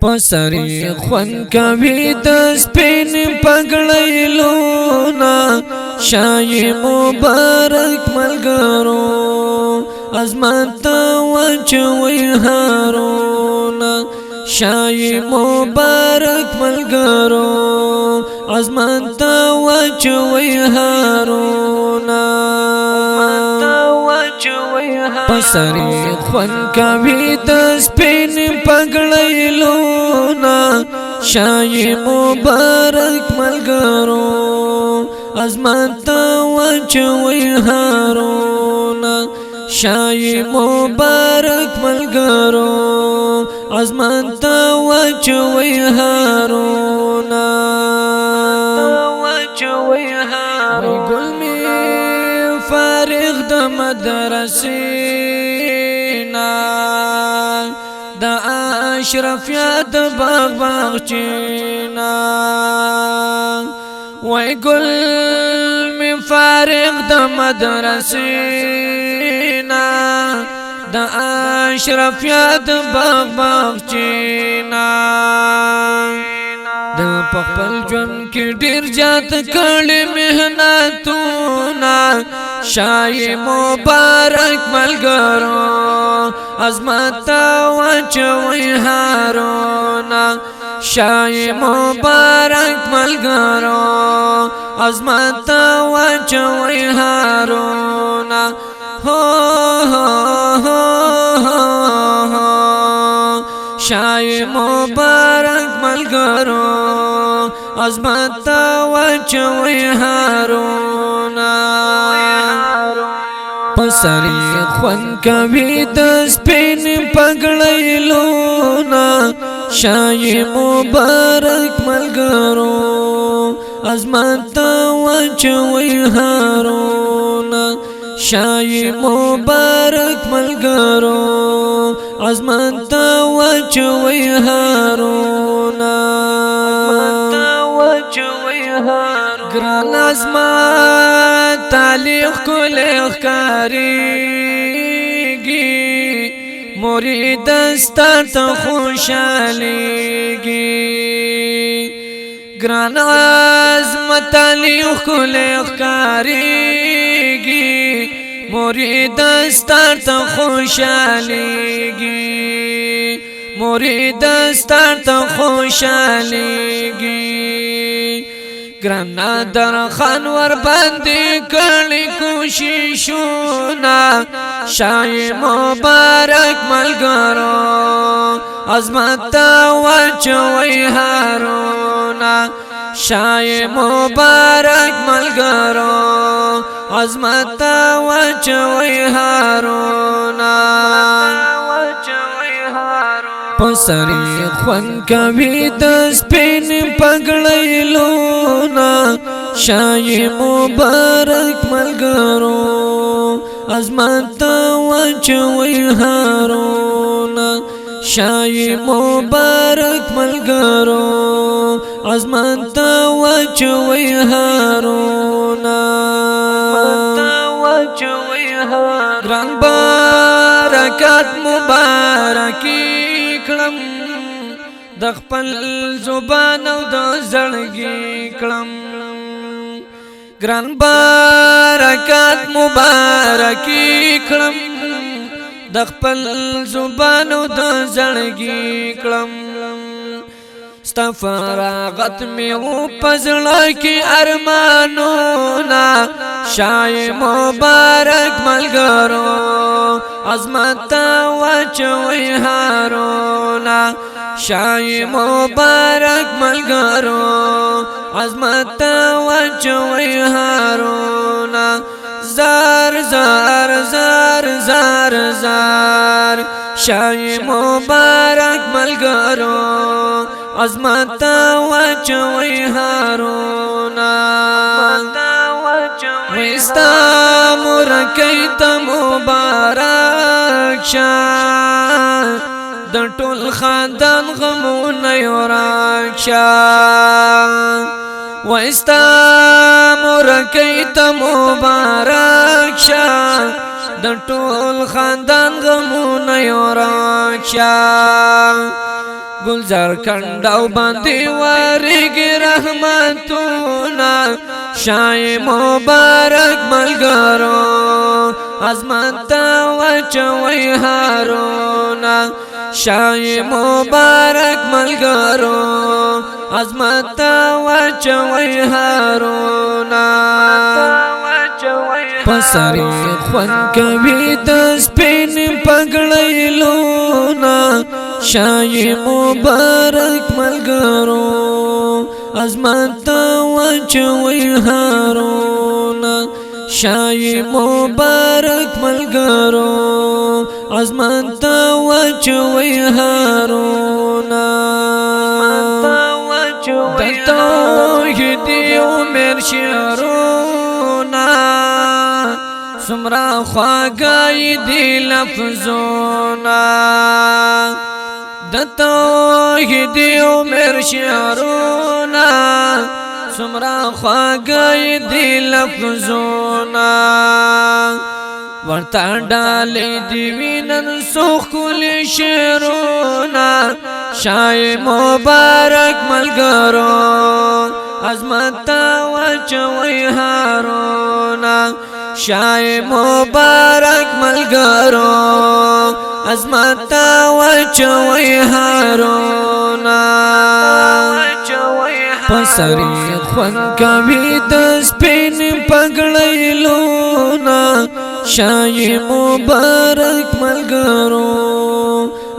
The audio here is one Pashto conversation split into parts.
پسری خون کوي د سپین پګړۍ لونا شای مبارک ملګرو عظمت وچوي هارونا شای مبارک ملګرو عظمت وچوي هارونا پسری خون کوي د سپین پګړۍ لونا شای مبارک ملګرو عظمت وچوي هارونا شای مبارک ملګرو عظمت وچوي هارونا وای ګل می فارغ د مدرسې نا د اشرف یاد باغ چینا وای ګل می فارغ د مدرسې نا د اشرف یاد باغ چینا د خپل ژوند کې ډیر جات کړي مهنتونه شای مبارک ملګرو عظمت وچوي هارونا شای مبارک ملګرو عظمت وچوي هارونا شای مبارک ملګرو عظمت وچوي هارونا پسری خون کوي د سپین پګړۍ لونا شای مبارک ملګرو عظمت وچوي هارونا شای مبارک ملګرو عظمت وچوي هارونا ګران عظمت تعلیق کله کاریږي مرید ستات خوشاليږي ګران عظمت تعلیق کله کاریږي مرید ستات خوشاليږي مرید ستات خوشاليږي ګران در خان ور باندې کړي کوششونه شای مبارک ملګرو عظمت وچوي هارونا شای مبارک ملګرو عظمت وچوي هارونا پسری خون کوي د سپین پګړۍ لونا شای مبارک ملګرو عظمت وچوي هارونا شای مبارک ملګرو عظمت وچوي هارونا ګران برکات مبارکي کړم د خپل زبان او د زړګي کړم ګران برکات مبارکي کړم د خپل زبان او د زړګي کړم استفراغت می و پزړه کې ارمانونه شای مبارک ملګرو عظمت وچوي هارونا شای مبارک ملګرو عظمت وچوي هارونا زار زار زار زار زار شای مبارک ملګرو عظمت وچوي هارونا وستا مرکیت مبارک شاه د ټول خاندان غمونه یوراک شاه وستا مرکیت مبارک شاه د ټول خاندان غمونه یوراک شاه گلزار کنداو باندې وارګي رحمتونه شای مبارک ملګرو عظمت وچوي هارونا شای مبارک ملګرو عظمت وچوي هارونا پسری خوان کوي د سپین پګړې لونا شای مبارک ملګرو عظمت وچوي هارونا شای مبارک ملګرو عظمت وچوي هارونا د توحید عمر شعرونه سمرا خواږی دی لفظونه د توحید عمر شعرونه سمرا خواږی دی لفظونه ورته ډالې دی وینن سوخ کلی شعرونه شای مبارک ملګرو عظمت وچوي هارونا شای مبارک ملګرو عظمت وچوي هارونا پسری خوان کوي د سپین پګړې لونا شای مبارک ملګرو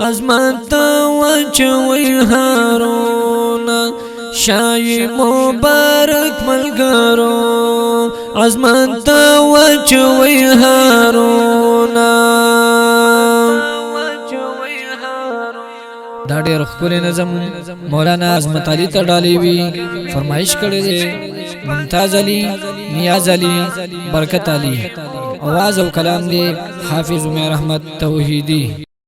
عظمت وچوي هارونا شای مبارک ملګرو عظمت وچوي هارونا دا ډېر ښکلی نظم مولانا عظمت علي ته ډالۍ وي فرمایش کړی دی ممتاز علي نیاز علي برکت علي आवाज او کلام دی حافظ عمر احمد توحیدی